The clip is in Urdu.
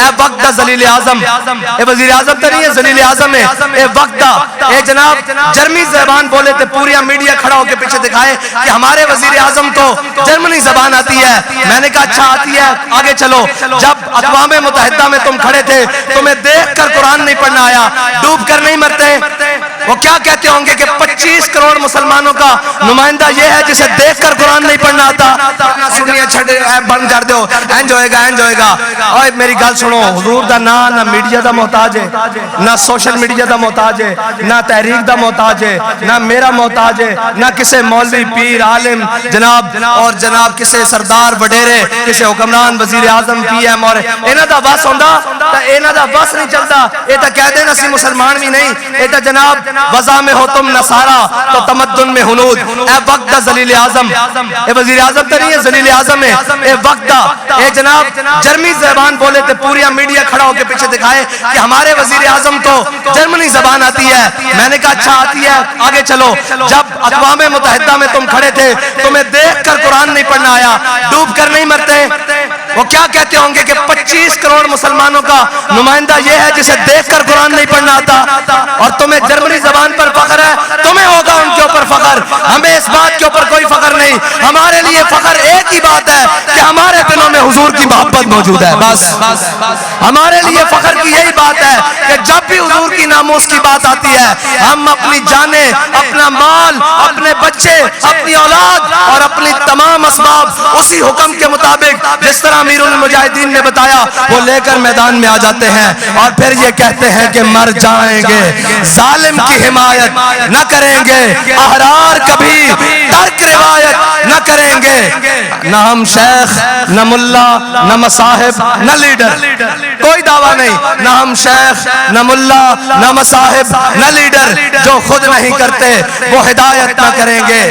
اے وقت دا ذلیل اعظم، اے وزیر اعظم تو نہیں ہے، ذلیل اعظم ہے، اے وقت دا، اے جناب جرمنی زبان بولے تھے، پوریا میڈیا کھڑا ہو کے پیچھے دکھائے کہ ہمارے وزیر اعظم کو جرمنی زبان آتی ہے۔ میں نے کہا اچھا آتی ہے، آگے چلو۔ جب اقوام متحدہ میں تم کھڑے تھے، تمہیں دیکھ کر قرآن نہیں پڑھنا آیا، ڈوب کر نہیں مرتے؟ وہ کیا کہتے ہوں گے کہ 25 کروڑ مسلمانوں کا نمائندہ یہ ہے جسے دیکھ کر قرآن نہیں پڑھنا آتا۔ سنیے چھڑے بند کر دو، اینج ہوئے گا اینج ہوئے گا۔ اوہ میری گل سنو، حضور دا نہ میڈیا دا محتاج ہے، نہ سوشل میڈیا دا محتاج ہے، نہ تحریک دا محتاج ہے، نہ میرا محتاج ہے، نہ کسے مولوی پیر عالم جناب اور جناب کسے سردار وڈیرے، کسے حکمران وزیر اعظم پی ایم، اور انہاں دا بس ہوندا تے انہاں دا بس نہیں چلتا۔ اے تا کہہ دین اسی مسلمان بھی نہیں، اے تا جناب وضع میں ہو تم نصارا تو تمدن میں ہنود۔ اے وقت دا ذلیل اعظم، اے وزیر اعظم تو نہیں ہے، ذلیل اعظم ہے، اے وقت دا، اے جناب جرمنی زبان بولے تھے، پوریا میڈیا کھڑا ہو کے پیچھے دکھائے کہ ہمارے وزیر اعظم کو جرمنی زبان آتی ہے۔ میں نے کہا اچھا آتی ہے، آگے چلو۔ جب اقوام متحدہ میں تم کھڑے تھے، تمہیں دیکھ کر قرآن نہیں پڑھنا آیا، ڈوب کر نہیں مرتے؟ وہ کیا کہتے ہوں گے کہ 25 کروڑ مسلمانوں کا نمائندہ یہ ہے جسے دیکھ کر قرآن نہیں پڑھنا آتا، اور تمہیں جرمنی زبان پر فخر ہے، تمہیں ہوگا ان کے اوپر فخر، ہمیں اس بات کے اوپر کوئی فخر نہیں۔ ہمارے لیے فخر ایک ہی بات ہے کہ ہمارے دلوں میں حضور کی محبت موجود ہے، بس ہمارے لیے فخر کی یہی بات ہے کہ جب بھی حضور کی ناموس کی بات آتی ہے، ہم اپنی جانیں، اپنا مال، اپنے بچے، اپنی اولاد اور اپنی تمام اسباب اسی حکم کے مطابق جس طرح امیر المجاہدین نے بتایا وہ لے کر میدان میں آ جاتے ہیں، اور پھر یہ کہتے ہیں کہ مر جائیں گے، ظالم کی حمایت نہ کریں گے، احرار کبھی ترک روایت نہ کریں گے۔ نہ ہم شیخ، نہ ملا، نہ مصاحب، نہ لیڈر، کوئی دعویٰ نہیں، نہ ہم شیخ، نہ ملا، نہ مصاحب، نہ لیڈر، جو خود نہیں کرتے وہ ہدایت نہ کریں گے۔